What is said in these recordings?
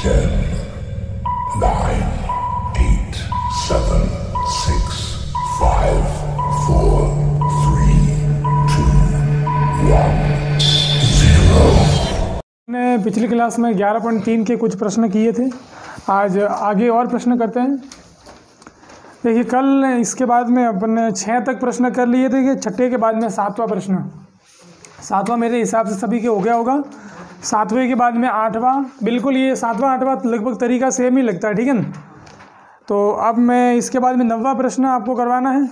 10, 9, 8, 7, 6, 5, 4, 3, 2, 1, 0। मैंने पिछली क्लास में 11.3 के कुछ प्रश्न किए थे। आज आगे और प्रश्न करते हैं। देखिए, कल इसके बाद में अपन 6 तक प्रश्न कर लिए थे कि छठे के बाद में 7वां प्रश्न। 7वां मेरे हिसाब से सभी के हो गया होगा। 7वें के बाद में 8वां, बिल्कुल ये 7वां 8वां लगभग तरीका सेम ही लगता है, ठीक है ना। तो अब मैं इसके बाद में 9वां प्रश्न आपको करवाना है।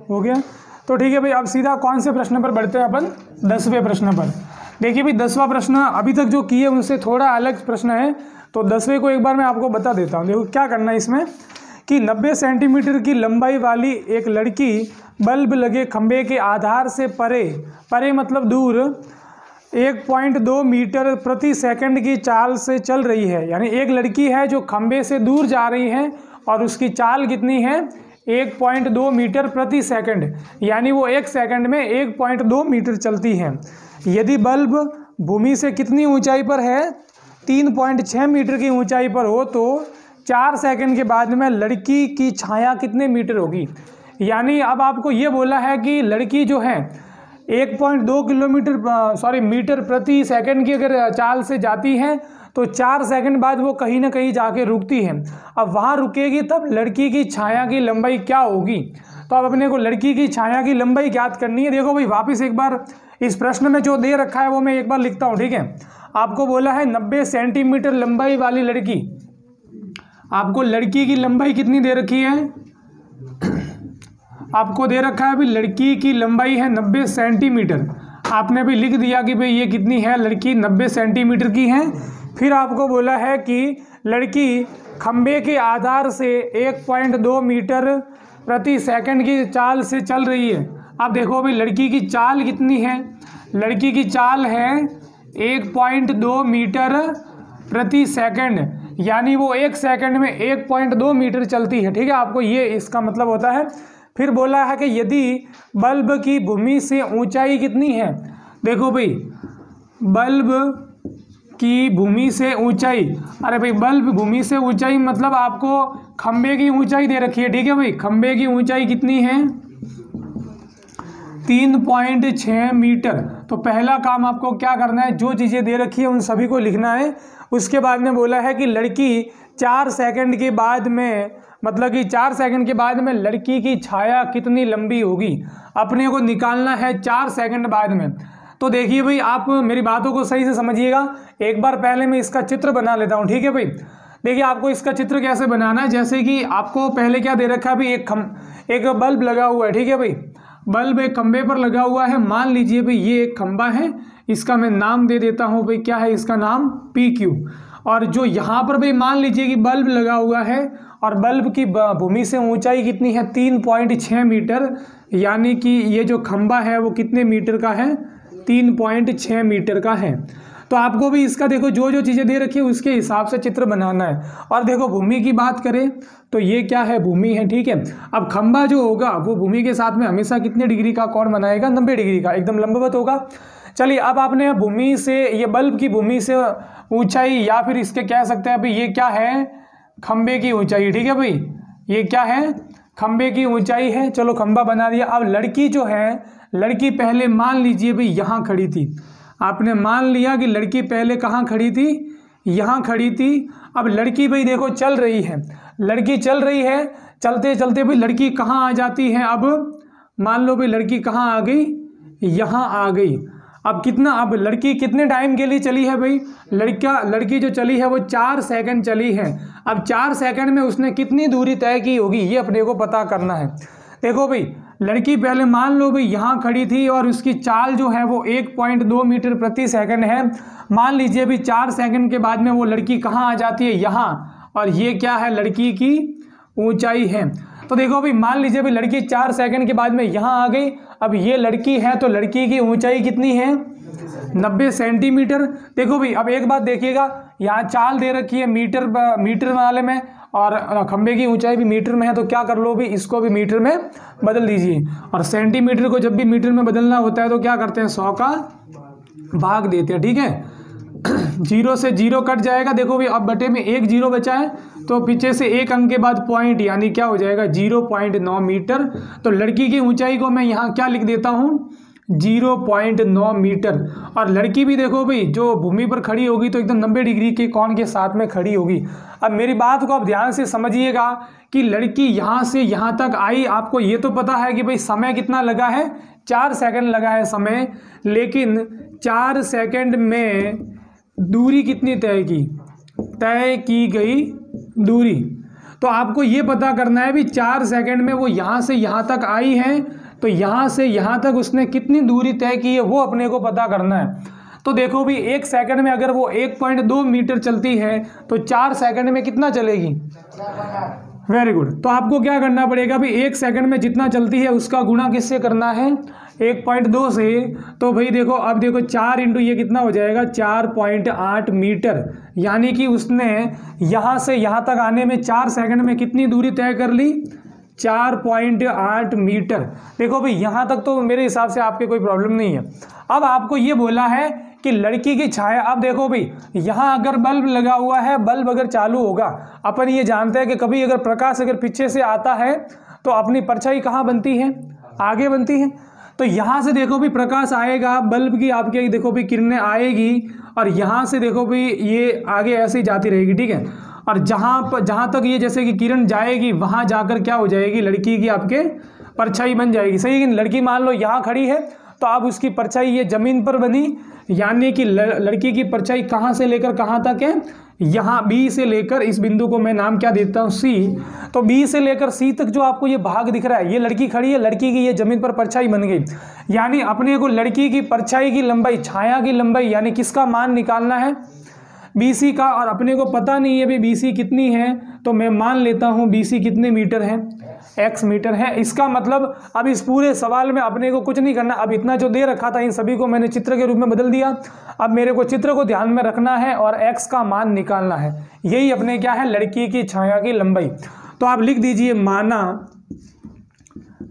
हो गया, तो ठीक है भाई। अब सीधा कौन से प्रश्न पर बढ़ते हैं अपन? 10वें प्रश्न पर। देखिए भाई, 10वां प्रश्न अभी तक जो किए उनसे थोड़ा अलग प्रश्न है, तो 10वें को एक बार मैं आपको बता देता हूँ। देखो क्या करना है इसमें कि 90 सेंटीमीटर की लंबाई वाली एक लड़की बल्ब लगे खंभे के आधार से परे मतलब दूर 1.2 मीटर प्रति सेकंड की चाल से चल रही है। यानी एक लड़की है जो खंभे से दूर जा रही है और उसकी चाल कितनी है? 1.2 मीटर प्रति सेकंड, यानी वो 1 सेकंड में 1.2 मीटर चलती है। यदि बल्ब भूमि से कितनी ऊंचाई पर है? 3.6 मीटर की ऊंचाई पर हो तो 4 सेकंड के बाद में लड़की की छाया कितने मीटर होगी? यानी अब आपको ये बोला है कि लड़की जो है 1.2 मीटर प्रति सेकंड की अगर चाल से जाती है तो 4 सेकंड बाद वो कहीं ना कहीं जाके रुकती है। अब वहाँ रुकेगी तब लड़की की छाया की लंबाई क्या होगी? तो अब अपने को लड़की की छाया की लंबाई ज्ञात करनी है। देखो भाई, वापस एक बार इस प्रश्न में जो दे रखा है वो मैं एक बार लिखता हूँ, ठीक है। आपको बोला है 90 सेंटीमीटर लंबाई वाली लड़की। आपको लड़की की लंबाई कितनी दे रखी है? आपको दे रखा है भाई लड़की की लंबाई है 90 सेंटीमीटर। आपने भी लिख दिया कि भाई ये कितनी है, लड़की 90 सेंटीमीटर की है। फिर आपको बोला है कि लड़की खंबे के आधार से 1.2 मीटर प्रति सेकंड की चाल से चल रही है। अब देखो भाई लड़की की चाल कितनी है? लड़की की चाल है 1.2 मीटर प्रति सेकंड, यानी वो 1 सेकंड में 1.2 मीटर चलती है, ठीक है। आपको ये इसका मतलब होता है। फिर बोला है कि यदि बल्ब की भूमि से ऊंचाई कितनी है? देखो भाई, बल्ब की भूमि से ऊंचाई, अरे भाई बल्ब भूमि से ऊंचाई मतलब आपको खंबे की ऊंचाई दे रखी है, ठीक है भाई। खंबे की ऊंचाई कितनी है? 3.6 मीटर। तो पहला काम आपको क्या करना है, जो चीज़ें दे रखी है उन सभी को लिखना है। उसके बाद में बोला है कि लड़की 4 सेकंड के बाद में, मतलब कि 4 सेकंड के बाद में लड़की की छाया कितनी लंबी होगी, अपने को निकालना है 4 सेकंड बाद में। तो देखिए भाई, आप मेरी बातों को सही से समझिएगा। एक बार पहले मैं इसका चित्र बना लेता हूँ, ठीक है भाई। देखिए आपको इसका चित्र कैसे बनाना है, जैसे कि आपको पहले क्या दे रखा है भाई, एक बल्ब लगा हुआ है, ठीक है भाई। बल्ब एक खंबे पर लगा हुआ है। मान लीजिए भाई ये एक खंबा है, इसका मैं नाम दे देता हूँ भाई, क्या है इसका नाम? PQ। और जो यहाँ पर भाई मान लीजिए कि बल्ब लगा हुआ है और बल्ब की भूमि से ऊंचाई कितनी है? 3.6 मीटर, यानी कि ये जो खंबा है वो कितने मीटर का है? 3.6 मीटर का है। तो आपको भी इसका देखो जो जो चीज़ें दे रखी है उसके हिसाब से चित्र बनाना है। और देखो भूमि की बात करें तो ये क्या है? भूमि है, ठीक है। अब खंबा जो होगा वो भूमि के साथ में हमेशा कितने डिग्री का कोण बनाएगा? 90 डिग्री का, एकदम लंबवत होगा। चलिए, अब आपने भूमि से, ये बल्ब की भूमि से ऊंचाई, या फिर इसके कह सकते हैं भाई ये क्या है? खंबे की ऊंचाई, ठीक है भाई। ये क्या है? खंबे की ऊंचाई है। चलो खंबा बना दिया। अब लड़की जो है, लड़की पहले मान लीजिए भाई यहाँ खड़ी थी। आपने मान लिया कि लड़की पहले कहाँ खड़ी थी? यहाँ खड़ी थी। अब लड़की भाई देखो चल रही है, लड़की चल रही है। चलते चलते भाई लड़की कहाँ आ जाती है? अब मान लो भाई लड़की कहाँ आ गई? यहाँ आ गई। अब कितना, अब लड़की कितने टाइम के लिए चली है भाई? लड़की जो चली है वो 4 सेकंड चली है। अब 4 सेकंड में उसने कितनी दूरी तय की होगी, ये अपने को पता करना है। देखो भाई, लड़की पहले मान लो भाई यहाँ खड़ी थी और उसकी चाल जो है वो 1.2 मीटर प्रति सेकंड है। मान लीजिए भी 4 सेकंड के बाद में वो लड़की कहाँ आ जाती है? यहाँ। और ये क्या है? लड़की की ऊंचाई है। तो देखो भाई, मान लीजिए भाई लड़की 4 सेकंड के बाद में यहाँ आ गई। अब ये लड़की है तो लड़की की ऊंचाई कितनी है? 90 सेंटीमीटर। देखो भाई, अब एक बात देखिएगा, यहाँ चाल दे रखी है मीटर वाले में और खंबे की ऊंचाई भी मीटर में है। तो क्या कर लो भी, इसको भी मीटर में बदल दीजिए। और सेंटीमीटर को जब भी मीटर में बदलना होता है तो क्या करते हैं? 100 का भाग देते हैं, ठीक है। जीरो से जीरो कट जाएगा। देखो भाई अब बटे में एक जीरो बचा है, तो पीछे से एक अंक के बाद पॉइंट, यानी क्या हो जाएगा 0.9 मीटर। तो लड़की की ऊंचाई को मैं यहाँ क्या लिख देता हूँ 0.9 मीटर। और लड़की भी देखो भाई जो भूमि पर खड़ी होगी तो एकदम 90 डिग्री के कोण के साथ में खड़ी होगी। अब मेरी बात को आप ध्यान से समझिएगा कि लड़की यहाँ से यहाँ तक आई, आपको ये तो पता है कि भाई समय कितना लगा है, 4 सेकंड लगा है समय, लेकिन 4 सेकंड में दूरी कितनी तय की गई दूरी। तो आपको ये पता करना है भी 4 सेकंड में वो यहाँ से यहाँ तक आई है, तो यहाँ से यहाँ तक उसने कितनी दूरी तय की है वो अपने को पता करना है। तो देखो भी 1 सेकंड में अगर वो 1.2 मीटर चलती है तो 4 सेकंड में कितना चलेगी, वेरी गुड। तो आपको क्या करना पड़ेगा भी 1 सेकंड में जितना चलती है उसका गुणा किससे करना है 1.2 से। तो भाई देखो अब देखो 4 इंटू ये कितना हो जाएगा 4.8 मीटर, यानी कि उसने यहाँ से यहाँ तक आने में 4 सेकंड में कितनी दूरी तय कर ली 4.8 मीटर। देखो भाई यहाँ तक तो मेरे हिसाब से आपके कोई प्रॉब्लम नहीं है। अब आपको ये बोला है कि लड़की की छाया, अब देखो भाई यहाँ अगर बल्ब लगा हुआ है, बल्ब अगर चालू होगा, अपन ये जानते हैं कि कभी अगर प्रकाश अगर पीछे से आता है तो अपनी परछाई कहाँ बनती है, आगे बनती है। तो यहाँ से देखो भी प्रकाश आएगा, बल्ब की आपके देखो भी किरणें आएगी और यहाँ से देखो भी ये आगे ऐसे ही जाती रहेगी, ठीक है। और जहाँ तक ये जैसे कि किरण जाएगी वहाँ जाकर क्या हो जाएगी लड़की की आपके परछाई बन जाएगी, सही है कि लड़की मान लो यहाँ खड़ी है तो अब उसकी परछाई ये जमीन पर बनी, यानी कि लड़की की परछाई कहाँ से लेकर कहाँ तक है, यहाँ बी से लेकर, इस बिंदु को मैं नाम क्या देता हूँ सी। तो बी से लेकर सी तक जो आपको ये भाग दिख रहा है, ये लड़की खड़ी है, लड़की की ये जमीन पर परछाई बन गई। यानी अपने को लड़की की परछाई की लंबाई, छाया की लंबाई, यानी किसका मान निकालना है BC का। और अपने को पता नहीं है भाई BC कितनी है, तो मैं मान लेता हूँ BC कितने मीटर है, x मीटर है। इसका मतलब अब इस पूरे सवाल में अपने को कुछ नहीं करना, अब इतना जो दे रखा था इन सभी को मैंने चित्र के रूप में बदल दिया। अब मेरे को चित्र को ध्यान में रखना है और x का मान निकालना है, यही अपने क्या है लड़की की छाया की लंबाई। तो आप लिख दीजिए माना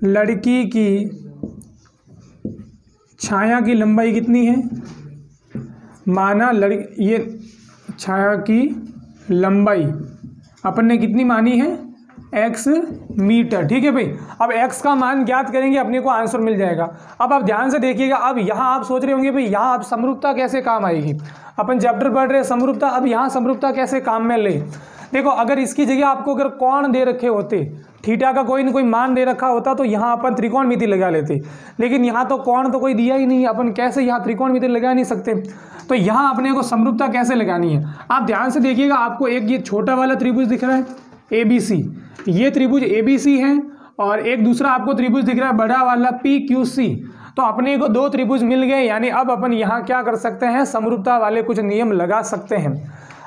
लड़की की छाया की लंबाई कितनी है, माना ये छाया की लंबाई अपन ने कितनी मानी है x मीटर, ठीक है भाई। अब x का मान ज्ञात करेंगे अपने को आंसर मिल जाएगा। अब आप ध्यान से देखिएगा, अब यहाँ आप सोच रहे होंगे भाई यहाँ आप समरूपता कैसे काम आएगी, अपन चैप्टर पढ़ रहे हैं समरूपता, अब यहाँ समरूपता कैसे काम में ले। देखो अगर इसकी जगह आपको अगर कोण दे रखे होते, थीटा का कोई न कोई मान दे रखा होता तो यहाँ अपन त्रिकोणमिति लगा लेते, लेकिन यहाँ तो कोण तो कोई दिया ही नहीं, अपन कैसे यहाँ त्रिकोणमिति लगा नहीं सकते। तो यहाँ अपने को समरूपता कैसे लगानी है, आप ध्यान से देखिएगा। आपको एक ये छोटा वाला त्रिभुज दिख रहा है ABC, ये त्रिभुज ABC है, और एक दूसरा आपको त्रिभुज दिख रहा है बड़ा वाला PQC। तो अपने को 2 त्रिभुज मिल गए, यानी अब अपन यहाँ क्या कर सकते हैं समरूपता वाले कुछ नियम लगा सकते हैं।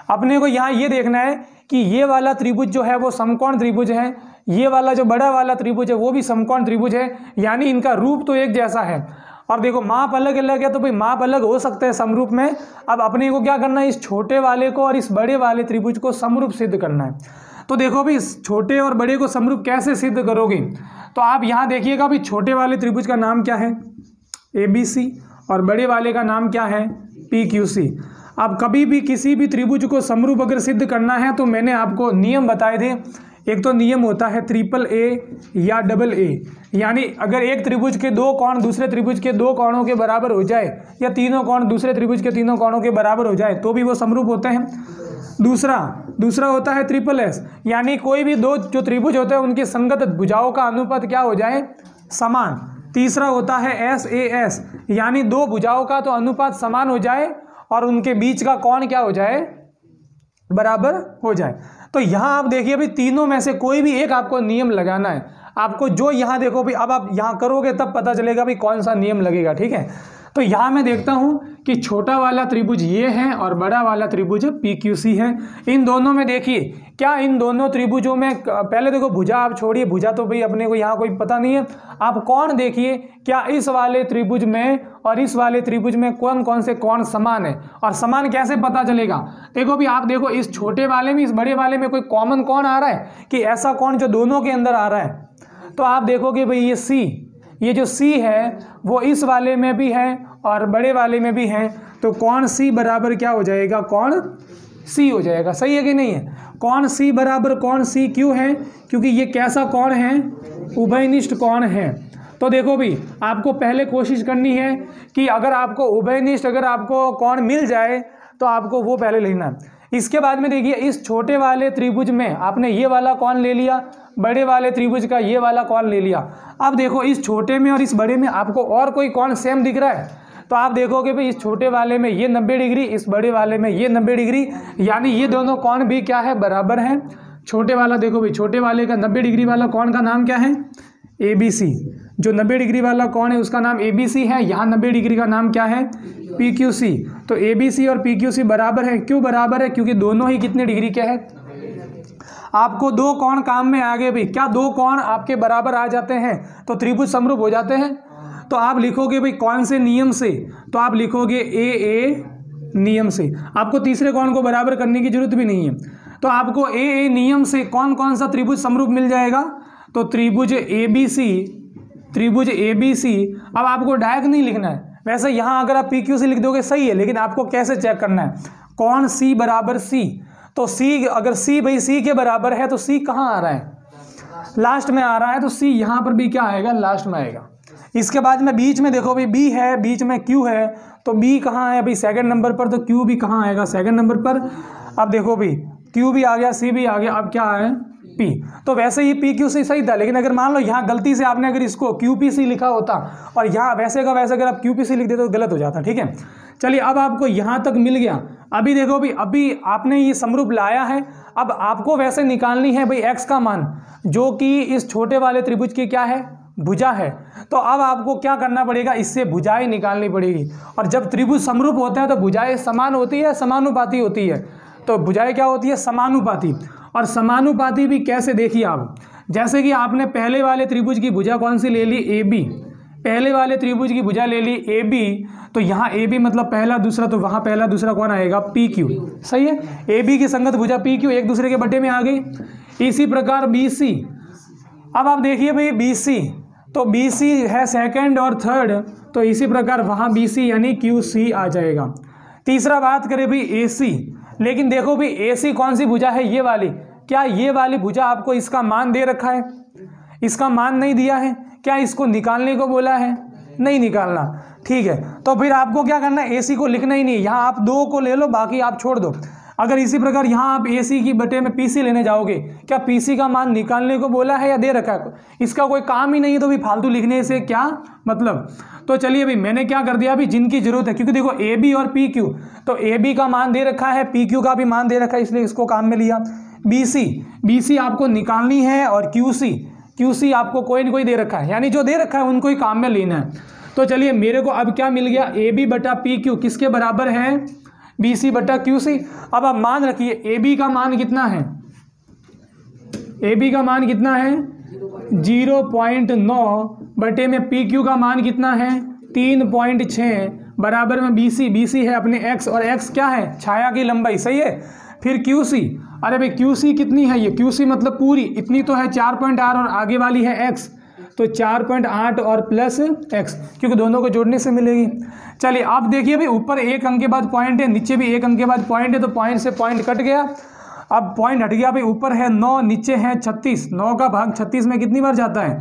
अपने को यहाँ ये देखना है कि ये वाला त्रिभुज जो है वो समकोण त्रिभुज है, ये वाला जो बड़ा वाला त्रिभुज है वो भी समकोण त्रिभुज है, यानी इनका रूप तो एक जैसा है। और देखो माप अलग अलग है, तो भाई माप अलग हो सकते हैं समरूप में। अब अपने को क्या करना है, इस छोटे वाले को और इस बड़े वाले त्रिभुज को समरूप सिद्ध करना है। तो देखो भाई इस छोटे और बड़े को समरूप कैसे सिद्ध करोगे, तो आप यहाँ देखिएगा भाई छोटे वाले त्रिभुज का नाम क्या है ABC और बड़े वाले का नाम क्या है PQC। अब कभी भी किसी भी त्रिभुज को समरूप अगर सिद्ध करना है तो मैंने आपको नियम बताए थे। एक तो नियम होता है AAA या AA, यानी अगर एक त्रिभुज के 2 कोण दूसरे त्रिभुज के 2 कोणों के बराबर हो जाए, या तीनों कोण दूसरे त्रिभुज के तीनों कोणों के बराबर हो जाए तो भी वो समरूप होते हैं। दूसरा होता है SSS, यानी कोई भी 2 जो त्रिभुज होते हैं उनकी संगत भुजाओं का अनुपात क्या हो जाए समान। तीसरा होता है SAS, यानी 2 भुजाओं का तो अनुपात समान हो जाए और उनके बीच का कोण क्या हो जाए बराबर हो जाए। तो यहाँ आप देखिए भाई तीनों में से कोई भी एक आपको नियम लगाना है। आपको जो यहाँ देखो भाई, अब आप यहाँ करोगे तब पता चलेगा भाई कौन सा नियम लगेगा, ठीक है। तो यहाँ मैं देखता हूँ कि छोटा वाला त्रिभुज ये है और बड़ा वाला त्रिभुज PQC है। इन दोनों में देखिए क्या इन दोनों त्रिभुजों में, पहले देखो भुजा आप छोड़िए, भुजा तो भाई अपने को यहाँ कोई पता नहीं है। आप कोण देखिए, क्या इस वाले त्रिभुज में और इस वाले त्रिभुज में कौन कौन से कोण समान है, और समान कैसे पता चलेगा। देखो भी आप देखो इस छोटे वाले में इस बड़े वाले में कोई कॉमन कोण आ रहा है कि ऐसा कोण जो दोनों के अंदर आ रहा है। तो आप देखोगे भाई ये C, ये जो सी है वो इस वाले में भी है और बड़े वाले में भी है, तो कौन सी बराबर क्या हो जाएगा, कौन सी हो जाएगा। सही है कि नहीं है। कौन सी बराबर कौन सी क्यों है, क्योंकि ये कैसा कौन है, उभयनिष्ठ कौन है। तो देखो भाई आपको पहले कोशिश करनी है कि अगर आपको उभयनिष्ठ अगर आपको कौन मिल जाए तो आपको वो पहले लिखना है। इसके बाद में देखिए इस छोटे वाले त्रिभुज में आपने ये वाला कौन ले लिया, बड़े वाले त्रिभुज का ये वाला कौन ले लिया। अब देखो इस छोटे में और इस बड़े में आपको और कोई कौन सेम दिख रहा है, तो आप देखोगे भाई इस छोटे वाले में ये 90 डिग्री, इस बड़े वाले में ये 90 डिग्री, यानी ये दोनों कौन भी क्या है, बराबर है। छोटे वाला देखो भाई, छोटे वाले का 90 डिग्री वाला कौन का नाम क्या है, ABC। जो 90 डिग्री वाला कौन है उसका नाम ABC है, यहाँ 90 डिग्री का नाम क्या है, PQC। तो ABC और PQC बराबर है। क्यों बराबर है, क्योंकि दोनों ही कितने डिग्री के हैं। आपको दो कौन काम में आ गए भाई, क्या दो कौन आपके बराबर आ जाते हैं तो त्रिभुज समरूप हो जाते हैं। तो आप लिखोगे भाई कौन से नियम से, तो आप लिखोगे AA नियम से। आपको तीसरे कौन को बराबर करने की जरूरत भी नहीं है, तो आपको AA नियम से कौन कौन सा त्रिभुज समरूप मिल जाएगा, तो त्रिभुज ABC। अब आपको डायरेक्ट नहीं लिखना है, वैसे यहाँ अगर आप PQC लिख दोगे सही है, लेकिन आपको कैसे चेक करना है, कौन C बराबर C। तो C अगर C भाई C के बराबर है तो C कहाँ आ रहा है, लास्ट में आ रहा है, तो C यहाँ पर भी क्या आएगा, लास्ट में आएगा। इसके बाद में बीच में देखो भाई B है, बीच में Q है, तो B कहाँ है भाई, सेकंड नंबर पर, तो Q भी कहाँ आएगा, सेकंड नंबर पर। अब देखो भाई Q भी आ गया, C भी आ गया, अब क्या है P। तो वैसे ही PQC सही था, लेकिन अगर मान लो यहाँ गलती से आपने अगर इसको QPC लिखा होता और यहाँ वैसे का वैसे अगर आप QPC लिख देते तो गलत हो जाता। ठीक है, चलिए अब आपको यहाँ तक मिल गया। अभी देखो भाई अभी आपने ये समरूप लाया है, अब आपको वैसे निकालनी है भाई x का मान, जो कि इस छोटे वाले त्रिभुज की क्या है, भुजा है। तो अब आपको क्या करना पड़ेगा, इससे भुजाएं निकालनी पड़ेगी। और जब त्रिभुज समरूप होते हैं तो भुजाएं समान होती है, समानुपाती होती है। तो भुजाएं क्या होती है, समानुपाती। और समानुपाती भी कैसे, देखिए आप, जैसे कि आपने पहले वाले त्रिभुज की भुजा कौन सी ले ली, AB। पहले वाले त्रिभुज की भुजा ले ली AB, तो यहाँ AB मतलब पहला दूसरा, तो वहाँ पहला दूसरा कौन आएगा, PQ। सही है, AB की संगत भुजा PQ एक दूसरे के बटे में आ गई। इसी प्रकार BC। अब आप देखिए भाई BC, तो BC है सेकंड और थर्ड, तो इसी प्रकार वहाँ BC यानी QC आ जाएगा। तीसरा बात करें भाई AC, लेकिन देखो भाई AC कौन सी भुजा है, ये वाली। क्या ये वाली भुजा आपको इसका मान दे रखा है, इसका मान नहीं दिया है, क्या इसको निकालने को बोला है, नहीं निकालना। ठीक है, तो फिर आपको क्या करना है, AC को लिखना ही नहीं, यहाँ आप दो को ले लो, बाकी आप छोड़ दो। अगर इसी प्रकार यहाँ आप AC की बटे में PC लेने जाओगे, क्या PC का मान निकालने को बोला है या दे रखा है, इसका कोई काम ही नहीं है, तो भी फालतू लिखने से क्या मतलब। तो चलिए भाई मैंने क्या कर दिया अभी, जिनकी जरूरत है, क्योंकि देखो AB और PQ, तो AB का मान दे रखा है, PQ का भी मान दे रखा है, इसलिए इसको काम में लिया। BC आपको निकालनी है, और QC आपको कोई न कोई दे रखा है, यानी जो दे रखा है उनको ही काम में लेना है। तो चलिए मेरे को अब क्या मिल गया, AB बटा PQ किसके बराबर है, BC बटा QC। अब आप मान रखिए AB का मान कितना है, AB का मान कितना है 0.9 बटे में PQ का मान कितना है 3.6 बराबर में BC है अपने x, और x क्या है, छाया की लंबाई। सही है, फिर QC, अरे भाई QC कितनी है, ये QC मतलब पूरी इतनी तो है 4.8 और आगे वाली है x, तो 4.8 और प्लस x, क्योंकि दोनों को जोड़ने से मिलेगी। चलिए आप देखिए भाई ऊपर एक अंक के बाद पॉइंट है, नीचे भी एक अंक के बाद पॉइंट है, तो पॉइंट से पॉइंट कट गया। अब पॉइंट हट गया भाई, ऊपर है 9, नीचे है 36। 9 का भाग 36 में कितनी बार जाता है,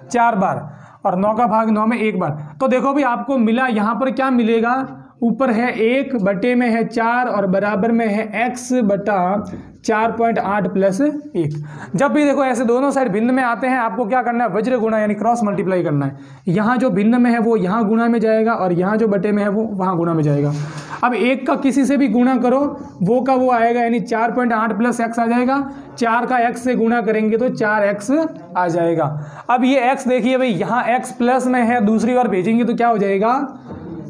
4 बार, और 9 का भाग 9 में 1 बार। तो देखो भाई आपको मिला, यहाँ पर क्या मिलेगा, ऊपर है 1 बटे में है 4 और बराबर में है x बटा 4.8 प्लस 1। जब भी देखो ऐसे दोनों साइड भिन्न में आते हैं, आपको क्या करना है, वज्र गुणा यानी क्रॉस मल्टीप्लाई करना है। यहाँ जो भिन्न में है वो यहाँ गुणा में जाएगा, और यहाँ जो बटे में है वो वहाँ गुणा में जाएगा। अब 1 का किसी से भी गुणा करो, वो का वो आएगा, यानी 4.8 प्लस x आ जाएगा। 4 का x से गुणा करेंगे तो 4x आ जाएगा। अब ये x देखिए भाई, यहाँ x प्लस में है, दूसरी बार भेजेंगे तो क्या हो जाएगा,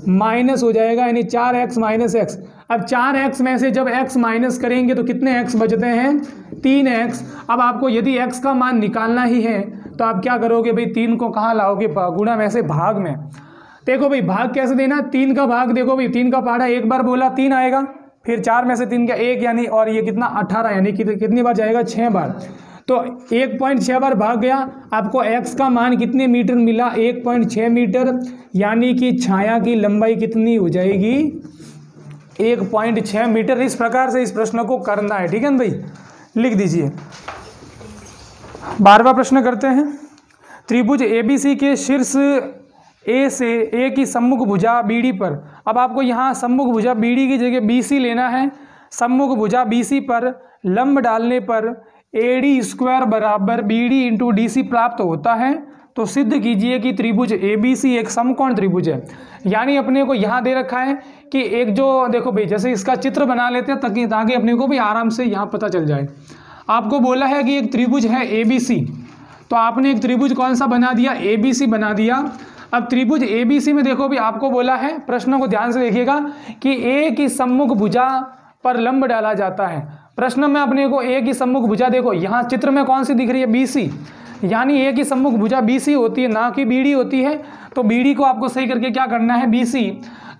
माइनस हो जाएगा, यानी 4x माइनस x। अब 4x में से जब x माइनस करेंगे तो कितने x बचते हैं, 3x। अब आपको यदि x का मान निकालना ही है तो आप क्या करोगे भाई, 3 को कहाँ लाओगे, गुणा में से भाग में। देखो भाई भाग कैसे देना, 3 का भाग, देखो भाई 3 का पहाड़ा एक बार बोला 3 आएगा, फिर 4 में से 3 का 1 यानी, और ये कितना 18, यानी कितनी बार जाएगा, 6 बार। तो 1.6 बार भाग गया, आपको x का मान कितने मीटर मिला, 1.6 मीटर, यानी कि छाया की लंबाई कितनी हो जाएगी, 1.6 मीटर। इस प्रकार से इस प्रश्न को करना है, ठीक है ना भाई, लिख दीजिए। 12वां प्रश्न करते हैं। त्रिभुज ABC के शीर्ष A से A की सम्मुख भुजा BD पर, अब आपको यहाँ सम्मुख भुजा BD की जगह BC लेना है। सम्मुख भुजा BC पर लंब डालने पर AD² बराबर BD इंटू DC प्राप्त होता है। तो सिद्ध कीजिए कि त्रिभुज ABC एक समकोण त्रिभुज है। यानी अपने को यहाँ दे रखा है कि एक जो देखो भाई, जैसे इसका चित्र बना लेते हैं ताकि अपने को भी आराम से यहाँ पता चल जाए। आपको बोला है कि एक त्रिभुज है ABC, तो आपने एक त्रिभुज कौन सा बना दिया, ABC बना दिया। अब त्रिभुज ABC में देखो भी आपको बोला है, प्रश्न को ध्यान से देखिएगा कि A की सम्मुख भुजा पर लंब डाला जाता है। प्रश्न में अपने को A की सम्मुख भुजा देखो यहाँ चित्र में कौन सी दिख रही है, BC, यानी A की सम्मुख भुजा BC होती है, ना कि BD होती है। तो BD को आपको सही करके क्या करना है, BC।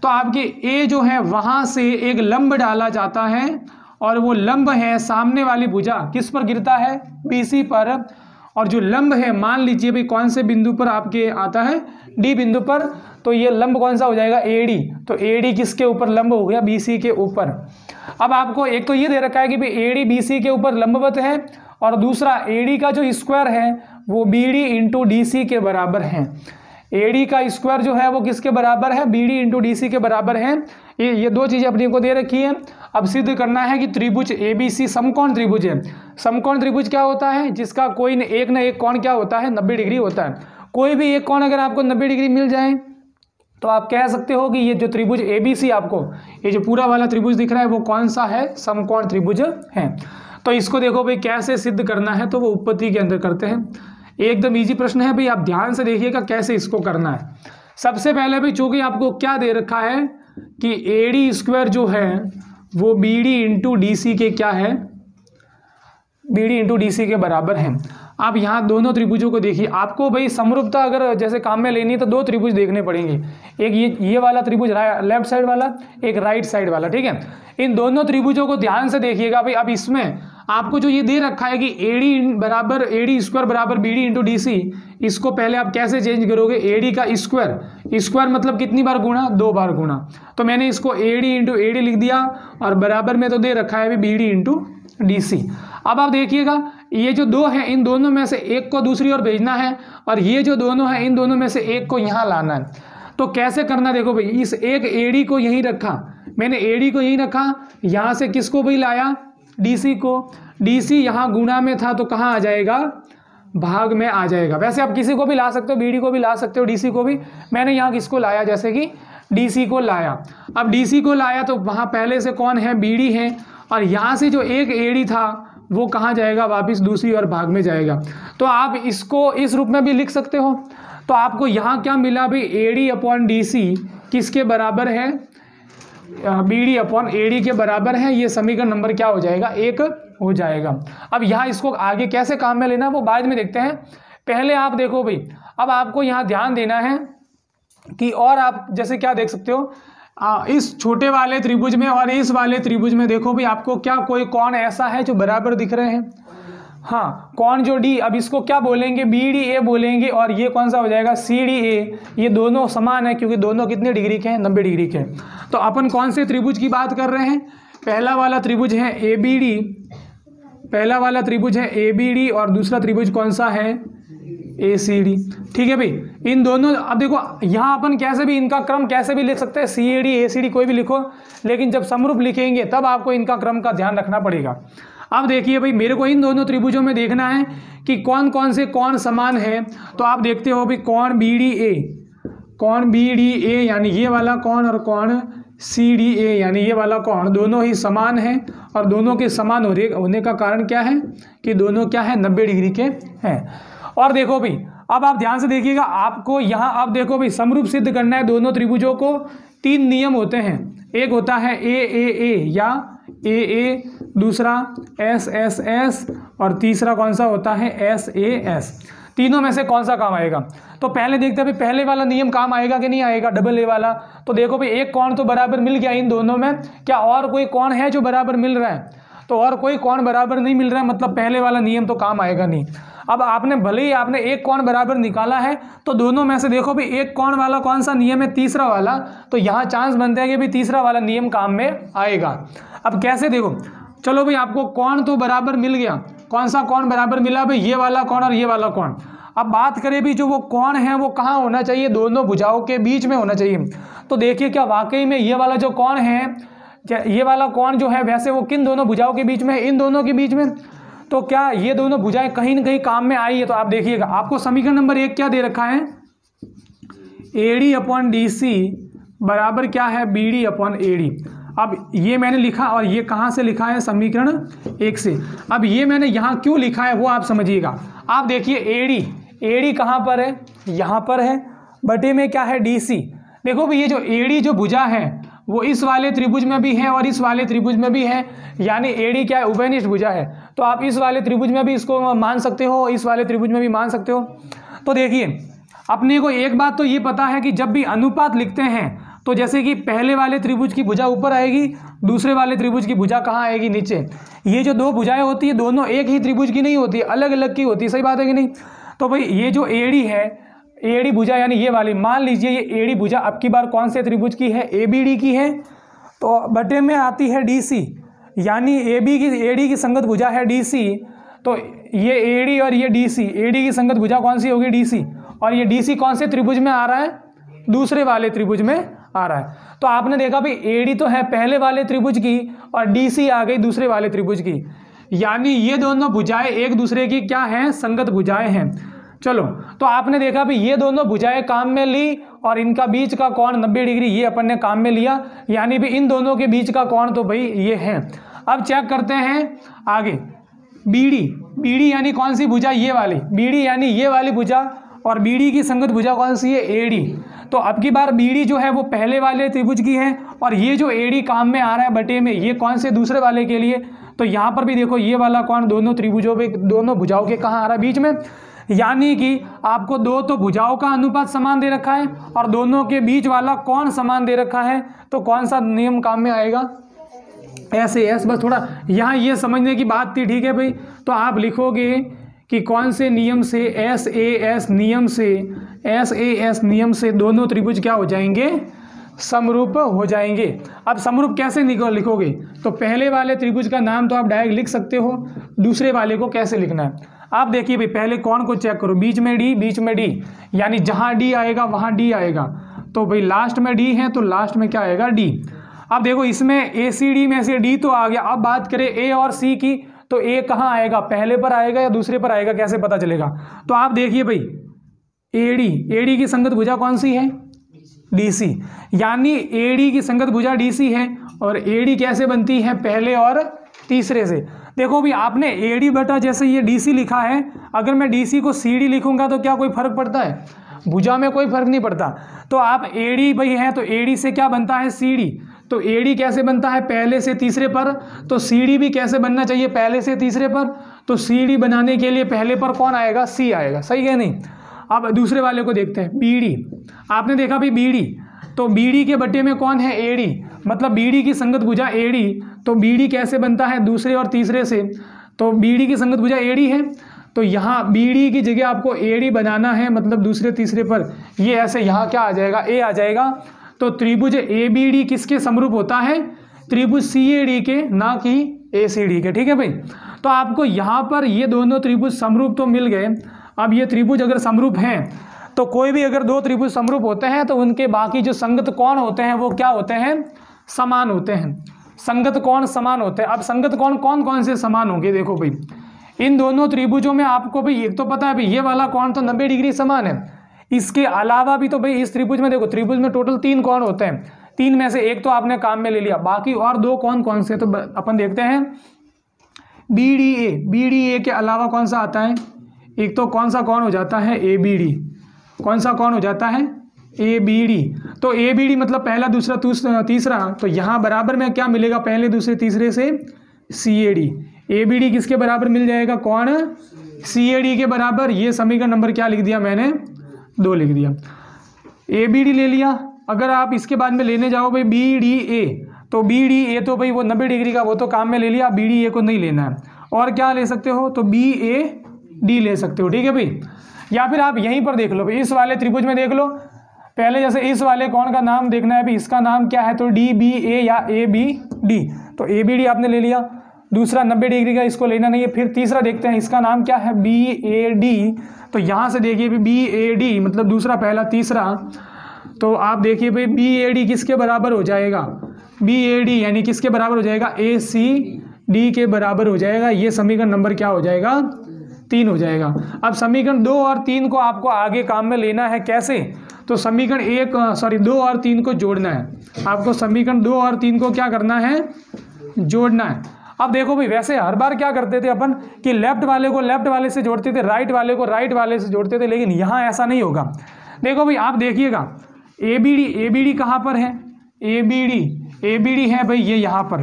तो आपके A जो है वहाँ से एक लंब डाला जाता है और वो लंब है सामने वाली भुजा किस पर गिरता है, BC पर। और जो लंब है मान लीजिए भाई कौन से बिंदु पर आपके आता है, D बिंदु पर। तो ये लंब कौन सा हो जाएगा, AD। तो AD किसके ऊपर लंब हो गया, BC के ऊपर। अब आपको एक तो ये दे रखा है कि भाई AD BC के ऊपर लंबवत है, और दूसरा AD का जो स्क्वायर है वो BD इंटू DC के बराबर है। AD का स्क्वायर जो है वो किसके बराबर है, BD इंटू DC के बराबर है। ये दो चीज़ें अपने को दे रखी है। अब सिद्ध करना है कि त्रिभुज ABC समकोण त्रिभुज है। समकोण त्रिभुज क्या होता है, जिसका कोई एक ना एक कोण क्या होता है, 90 डिग्री होता है। कोई भी एक कोण अगर आपको 90 डिग्री मिल जाए तो आप कह सकते हो कि ये जो त्रिभुज ABC आपको ये जो पूरा वाला त्रिभुज दिख रहा है वो कौन सा है, समकोण त्रिभुज है। तो इसको देखो भाई कैसे सिद्ध करना है, तो वो उत्पत्ति के अंदर करते हैं। एकदम इजी प्रश्न है भाई, आप ध्यान से देखिएगा कैसे इसको करना है। सबसे पहले भाई चूंकि आपको क्या दे रखा है कि AD² जो है वो BD इंटू DC के क्या है, BD इंटू DC के बराबर है। आप यहाँ दोनों त्रिभुजों को देखिए। आपको भाई समरूपता अगर जैसे काम में लेनी है तो दो त्रिभुज देखने पड़ेंगे, एक ये वाला त्रिभुज लेफ्ट साइड वाला, एक राइट साइड वाला, ठीक है। इन दोनों त्रिभुजों को ध्यान से देखिएगा भाई। अब इसमें आपको जो ये दे रखा है कि AD बराबर AD² बराबर BD इंटू DC, इसको पहले आप कैसे चेंज करोगे, AD का स्क्वायर मतलब कितनी बार गुणा, 2 बार गुणा। तो मैंने इसको AD इंटू AD लिख दिया और बराबर में तो दे रखा है BD इंटू DC। अब आप देखिएगा ये जो दो है इन दोनों में से एक को दूसरी ओर भेजना है, और ये जो दोनों है इन दोनों में से एक को यहाँ लाना है। तो कैसे करना, देखो भाई इस एक AD को यहीं रखा, मैंने AD को यहीं रखा, यहाँ से किसको भी लाया, DC को। DC यहाँ गुणा में था तो कहाँ आ जाएगा, भाग में आ जाएगा। वैसे आप किसी को भी ला सकते हो, BD को भी ला सकते हो, DC को भी। मैंने यहाँ किसको लाया, जैसे कि DC को लाया। अब DC को लाया तो वहाँ पहले से कौन है, BD है, और यहाँ से जो एक AD था वो कहाँ जाएगा, वापस दूसरी ओर भाग में जाएगा। तो आप इसको इस रूप में भी लिख सकते हो। तो आपको यहाँ क्या मिला भाई, AD/DC किसके बराबर है, BD/AD के बराबर है। ये समीकरण नंबर क्या हो जाएगा, 1 हो जाएगा। अब यहाँ इसको आगे कैसे काम में लेना वो बाद में देखते हैं। पहले आप देखो भाई, अब आपको यहाँ ध्यान देना है कि और आप जैसे क्या देख सकते हो, इस छोटे वाले त्रिभुज में और इस वाले त्रिभुज में देखो भी आपको क्या कोई कोण ऐसा है जो बराबर दिख रहे हैं। हाँ, कोण जो D, अब इसको क्या बोलेंगे, BDA बोलेंगे, और ये कौन सा हो जाएगा, CDA। ये दोनों समान है क्योंकि दोनों कितने डिग्री के हैं, 90 डिग्री के। तो अपन कौन से त्रिभुज की बात कर रहे हैं, पहला वाला त्रिभुज है ABD, पहला वाला त्रिभुज है ABD, और दूसरा त्रिभुज कौन सा है, ACD। ठीक है भाई, इन दोनों, अब देखो यहाँ अपन कैसे भी इनका क्रम कैसे भी लिख सकते हैं, CAD ACD कोई भी लिखो, लेकिन जब समरूप लिखेंगे तब आपको इनका क्रम का ध्यान रखना पड़ेगा। अब देखिए भाई, मेरे को इन दोनों त्रिभुजों में देखना है कि कौन कौन से कोण समान है। तो आप देखते हो भाई कोण BDA यानी ये वाला कोण, और कोण CDA यानी ये वाला कोण, दोनों ही समान है। और दोनों के समान होने का कारण क्या है कि दोनों क्या है, 90 डिग्री के हैं। और देखो भाई, अब आप ध्यान से देखिएगा, आपको यहाँ अब देखो भाई समरूप सिद्ध करना है दोनों त्रिभुजों को। 3 नियम होते हैं, एक होता है AAA या AA, दूसरा SSS, और तीसरा कौन सा होता है, SAS। तीनों में से कौन सा काम आएगा। तो पहले देखते हैं भाई पहले वाला नियम काम आएगा कि नहीं आएगा, डबल A वाला। तो देखो भाई एक कोण तो बराबर मिल गया इन दोनों में, क्या और कोई कोण है जो बराबर मिल रहा है। तो और कोई कोण बराबर नहीं मिल रहा है, मतलब पहले वाला नियम तो काम आएगा नहीं। अब आपने भले ही आपने एक कोण बराबर निकाला है, तो दोनों में से देखो भाई एक कोण वाला कौन सा नियम है, तीसरा वाला, तो यहाँ चांस बनते हैं कि भाई तीसरा वाला नियम काम में आएगा। अब कैसे देखो, चलो भाई आपको कोण तो बराबर मिल गया, कौन सा कोण बराबर मिला भाई, ये वाला कोण और ये वाला कोण। अब बात करें भी जो वो कोण है वो कहाँ होना चाहिए, दोनों भुजाओं के बीच में होना चाहिए। तो देखिए क्या वाकई में ये वाला जो कोण है, ये वाला कोण जो है वैसे वो किन दोनों भुजाओं के बीच में, इन दोनों के बीच में। तो क्या ये दोनों भुजाएं कहीं ना कहीं काम में आई है। तो आप देखिएगा आपको समीकरण नंबर 1 क्या दे रखा है, AD/DC बराबर क्या है, BD/AD। अब ये मैंने लिखा और ये कहाँ से लिखा है, समीकरण 1 से। अब ये मैंने यहाँ क्यों लिखा है वो आप समझिएगा। आप देखिए AD कहाँ पर है, यहाँ पर है, बटे में क्या है DC। देखो भाई ये जो AD जो भुजा है वो इस वाले त्रिभुज में भी है और इस वाले त्रिभुज में भी है, यानी AD क्या है, उभयनिष्ठ भुजा है। तो आप इस वाले त्रिभुज में भी इसको मान सकते हो, इस वाले त्रिभुज में भी मान सकते हो। तो देखिए अपने को एक बात तो ये पता है कि जब भी अनुपात लिखते हैं तो जैसे कि पहले वाले त्रिभुज की भुजा ऊपर आएगी, दूसरे वाले त्रिभुज की भुजा कहाँ आएगी, नीचे। ये जो दो भुजाएं होती है दोनों एक ही त्रिभुज की नहीं होती, अलग अलग की होती है, सही बात है कि नहीं। तो भाई ये जो AD है, AD भुजा यानी ये वाली, मान लीजिए ये AD भुजा अब की बार कौन से त्रिभुज की है, ABD की है, तो बटे में आती है DC, यानी AD की संगत भुजा है DC। तो ये AD और ये DC, AD की संगत भुजा कौन सी होगी, DC, और ये DC कौन से त्रिभुज में आ रहा है, दूसरे वाले त्रिभुज में आ रहा है। तो आपने देखा भाई AD तो है पहले वाले त्रिभुज की और DC आ गई दूसरे वाले त्रिभुज की, यानी ये दोनों भुजाएं एक दूसरे की क्या हैं, संगत भुजाएं हैं। चलो तो आपने देखा भाई ये दोनों भुजाएं काम में ली और इनका बीच का कोण 90 डिग्री ये अपन ने काम में लिया, यानी भी इन दोनों के बीच का कोण तो भाई ये है। अब चेक करते हैं आगे, BD यानी कौन सी भुजा, ये वाली BD यानी ये वाली भुजा, और BD की संगत भुजा कौन सी है, AD। तो अब की बार BD जो है वो पहले वाले त्रिभुज की है और ये जो AD काम में आ रहा है बटे में, ये कौन से दूसरे वाले के लिए। तो यहाँ पर भी देखो ये वाला कोण दोनों त्रिभुजों पे, दोनों भुजाओं के कहाँ आ रहा है, बीच में, यानी कि आपको दो तो भुजाओं का अनुपात समान दे रखा है और दोनों के बीच वाला कोण समान दे रखा है। तो कौन सा नियम काम में आएगा, ऐसे बस थोड़ा यहाँ ये समझने की बात थी, ठीक है भाई। तो आप लिखोगे कि कौन से नियम से, SAS नियम से दोनों त्रिभुज क्या हो जाएंगे, समरूप हो जाएंगे। अब समरूप कैसे लिखोगे, तो पहले वाले त्रिभुज का नाम तो आप डायरेक्ट लिख सकते हो, दूसरे वाले को कैसे लिखना है आप देखिए भाई, पहले कोण को चेक करो, बीच में D, यानी जहाँ D आएगा वहाँ D आएगा। तो भाई लास्ट में D है तो लास्ट में क्या आएगा, D। अब देखो इसमें ACD में से D तो आ गया। अब बात करें A और C की, तो A कहाँ आएगा, पहले पर आएगा या दूसरे पर आएगा, कैसे पता चलेगा। तो आप देखिए भाई AD की संगत भुजा कौन सी है, DC, यानी AD की संगत भुजा DC है और AD कैसे बनती है, पहले और तीसरे से। देखो भी आपने AD बटा जैसे ये DC लिखा है, अगर मैं DC को CD लिखूंगा तो क्या कोई फर्क पड़ता है, भुजा में कोई फर्क नहीं पड़ता। तो आप AD भाई है तो AD से क्या बनता है, CD। तो AD कैसे बनता है, पहले से तीसरे पर, तो CD भी कैसे बनना चाहिए, पहले से तीसरे पर। तो CD बनाने के लिए पहले पर कौन आएगा, C आएगा, सही है नहीं। अब दूसरे वाले को देखते हैं, BD। आपने देखा भाई BD, तो BD के बटे में कौन है, AD, मतलब BD की संगत भुजा AD। तो BD कैसे बनता है, दूसरे और तीसरे से। तो BD की संगत भुजा AD है, तो यहाँ BD की जगह आपको AD बनाना है, मतलब दूसरे तीसरे पर। ये ऐसे यहाँ क्या आ जाएगा, A आ जाएगा। तो त्रिभुज ABD किसके समरूप होता है, त्रिभुज CAD के, ना कि ACD के, ठीक है भाई। तो आपको यहाँ पर ये दोनों त्रिभुज समरूप तो मिल गए। अब ये त्रिभुज अगर समरूप हैं तो कोई भी अगर दो त्रिभुज समरूप होते हैं तो उनके बाकी जो संगत कोण होते हैं वो क्या होते हैं, समान होते हैं, संगत कोण समान होते हैं। अब संगत कोण कौन कौन से समान होंगे, देखो भाई इन दोनों त्रिभुजों में आपको भाई एक तो पता है भाई ये वाला कोण तो 90 डिग्री समान है। इसके अलावा भी तो भाई इस त्रिभुज में देखो, त्रिभुज में टोटल 3 कोण होते हैं, 3 में से एक तो आपने काम में ले लिया, बाकी और 2 कोण कौन से, तो अपन देखते हैं BDA के अलावा कौन सा आता है, एक तो कौन सा कोण हो जाता है, ABD। कौन सा कोण हो जाता है, ABD। तो ABD मतलब पहला दूसरा तीसरा, तो यहाँ बराबर में क्या मिलेगा, पहले दूसरे तीसरे से CAD। ABD किसके बराबर मिल जाएगा, कोण CAD के बराबर। ये समीकरण नंबर क्या लिख दिया मैंने, 2 लिख दिया। ABD ले लिया। अगर आप इसके बाद में लेने जाओ भाई BDA, तो बी डी ए तो भाई वो 90 डिग्री का वो तो काम में ले लिया, बी डी ए को नहीं लेना है। और क्या ले सकते हो, तो बी ए डी ले सकते हो, ठीक है भाई। या फिर आप यहीं पर देख लो भाई, इस वाले त्रिभुज में देख लो, पहले जैसे इस वाले कौन का नाम देखना है भाई, इसका नाम क्या है, तो डी बी ए या ए बी डी, तो ए बी डी आपने ले लिया। दूसरा 90 डिग्री का इसको लेना नहीं है। फिर तीसरा देखते हैं, इसका नाम क्या है, बी ए डी, तो यहाँ से देखिए भाई बी ए डी मतलब दूसरा पहला तीसरा, तो आप देखिए भाई बी ए डी किसके बराबर हो जाएगा, बी ए डी यानी किसके बराबर हो जाएगा, ए सी डी के बराबर हो जाएगा। ये समीकरण नंबर क्या हो जाएगा, 3 हो जाएगा। अब समीकरण 2 और 3 को आपको आगे काम में लेना है, कैसे, तो समीकरण 2 और 3 को जोड़ना है आपको। समीकरण 2 और 3 को क्या करना है, जोड़ना है। अब देखो भाई, वैसे हर बार क्या करते थे अपन कि लेफ्ट वाले को लेफ्ट वाले से जोड़ते थे, राइट वाले को राइट वाले से जोड़ते थे, लेकिन यहाँ ऐसा नहीं होगा। देखो भाई, आप देखिएगा ए बी डी कहाँ पर है, ए बी डी है भाई ये यहाँ पर।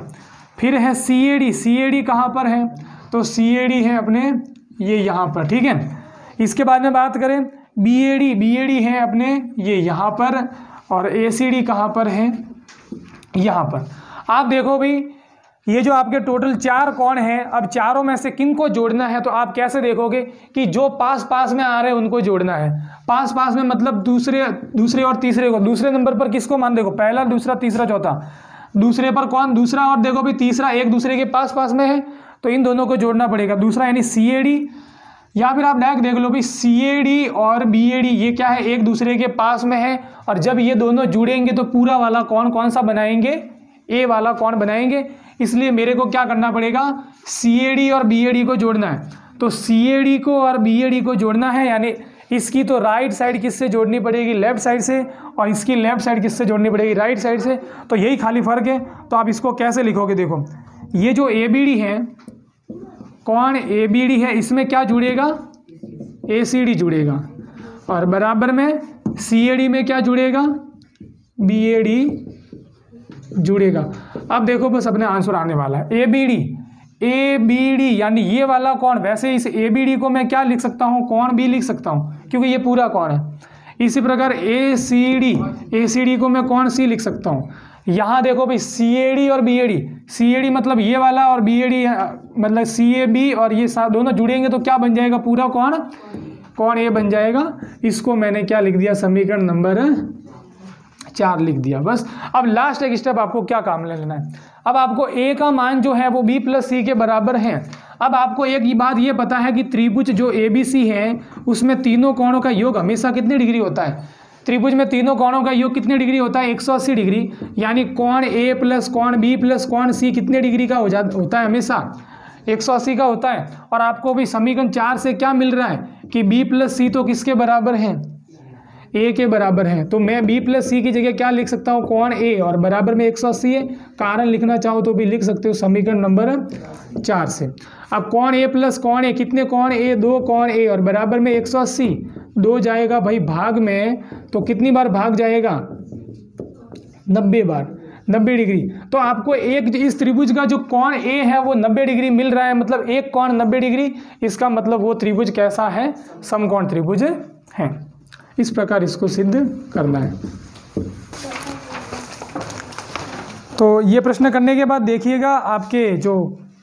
फिर है सी ए डी कहाँ पर है, तो सी ए डी है अपने ये यहाँ पर, ठीक है। इसके बाद में बात करें बी ए डी है अपने ये यहाँ पर, और ए सी डी कहाँ पर है, यहाँ पर। आप देखो भाई, ये जो आपके टोटल 4 कोण हैं, अब चारों में से किन को जोड़ना है, तो आप कैसे देखोगे कि जो पास पास में आ रहे हैं उनको जोड़ना है। पास पास में मतलब दूसरे और तीसरे को, दूसरे नंबर पर किसको मान, देखो पहला दूसरा तीसरा चौथा, दूसरे पर कौन, दूसरा, और देखो भाई तीसरा एक दूसरे के पास पास में है, तो इन दोनों को जोड़ना पड़ेगा। दूसरा यानी सी ए डी, या फिर आप डायरेक्ट देख लो भाई सी ए डी और बी ए डी ये क्या है, एक दूसरे के पास में है, और जब ये दोनों जुड़ेंगे तो पूरा वाला कौन सा बनाएंगे, ए वाला कौन बनाएंगे। इसलिए मेरे को क्या करना पड़ेगा, सी ए डी और बी ए डी को जोड़ना है। तो सी ए डी को और बी ए डी को जोड़ना है, यानी इसकी तो राइट साइड किससे जोड़नी पड़ेगी, लेफ्ट साइड से, और इसकी लेफ्ट साइड किससे जोड़नी पड़ेगी, राइट साइड से। तो यही खाली फर्क है। तो आप इसको कैसे लिखोगे, देखो ये जो ए बी डी है, कौन ए बी डी है, इसमें क्या जुड़ेगा, ए सी डी जुड़ेगा, और बराबर में सी ए डी में क्या जुड़ेगा, बी ए डी जुड़ेगा। अब देखो बस अपने आंसर आने वाला है, ए बी डी यानी ये वाला कौन। वैसे इस ए बी डी को मैं क्या लिख सकता हूँ, कौन भी लिख सकता हूँ, क्योंकि ये पूरा कौन है। इसी प्रकार ए सी डी को मैं कौन सी लिख सकता हूँ। यहाँ देखो भाई सी ए डी और B A D, C A D मतलब ये वाला, और बी ए डी मतलब सी ए बी, और ये दोनों जुड़ेंगे तो क्या बन जाएगा, पूरा कौन ए बन जाएगा। इसको मैंने क्या लिख दिया, समीकरण नंबर 4 लिख दिया बस। अब लास्ट एक स्टेप आपको क्या काम लेना है, अब आपको ए का मान जो है वो बी प्लस सी के बराबर है। अब आपको एक बात ये पता है कि त्रिभुज जो ए बी सी है उसमें तीनों कोणों का योग हमेशा कितनी डिग्री होता है, त्रिभुज में तीनों कोणों का योग कितनी डिग्री होता है, 180 डिग्री। यानी कोण ए प्लस कोण बी प्लस कोण सी कितने डिग्री का होता है, हमेशा 180 का होता है। और आपको भी समीकरण 4 से क्या मिल रहा है कि बी प्लस सी तो किसके बराबर है, ए के बराबर है। तो मैं बी प्लस सी की जगह क्या लिख सकता हूँ, कोण ए, और बराबर में 180 है। कारण लिखना चाहो तो भी लिख सकते हो समीकरण नंबर 4 से। अब कोण ए प्लस कोण ए, कितने कोण ए, 2 कोण ए, और बराबर में 180, 2 जाएगा भाई भाग में, तो कितनी बार भाग जाएगा, 90 बार, 90 डिग्री। तो आपको एक इस त्रिभुज का जो कोण ए है वो 90 डिग्री मिल रहा है, मतलब एक कोण 90 डिग्री, इसका मतलब वो त्रिभुज कैसा है, समकोण त्रिभुज है। इस प्रकार इसको सिद्ध करना है। तो ये प्रश्न करने के बाद देखिएगा, आपके जो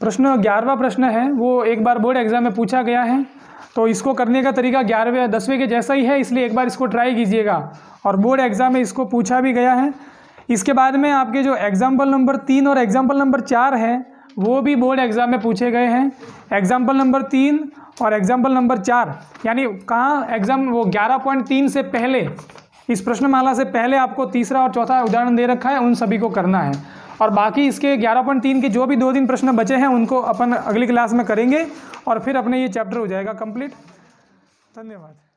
प्रश्न 11वां प्रश्न है वो एक बार बोर्ड एग्जाम में पूछा गया है। तो इसको करने का तरीका 11वें या 10वें के जैसा ही है, इसलिए एक बार इसको ट्राई कीजिएगा, और बोर्ड एग्जाम में इसको पूछा भी गया है। इसके बाद में आपके जो एग्जाम्पल नंबर 3 और एग्जाम्पल नंबर 4 है वो भी बोर्ड एग्जाम में पूछे गए हैं। एग्जाम्पल नंबर 3 और एग्जाम्पल नंबर 4 यानी कहाँ एग्जाम वो 11.3 से पहले, इस प्रश्नमाला से पहले आपको तीसरा और चौथा उदाहरण दे रखा है, उन सभी को करना है। और बाकी इसके 11.3 के जो भी 2-3 प्रश्न बचे हैं उनको अपन अगली क्लास में करेंगे, और फिर अपने ये चैप्टर हो जाएगा कंप्लीट। धन्यवाद।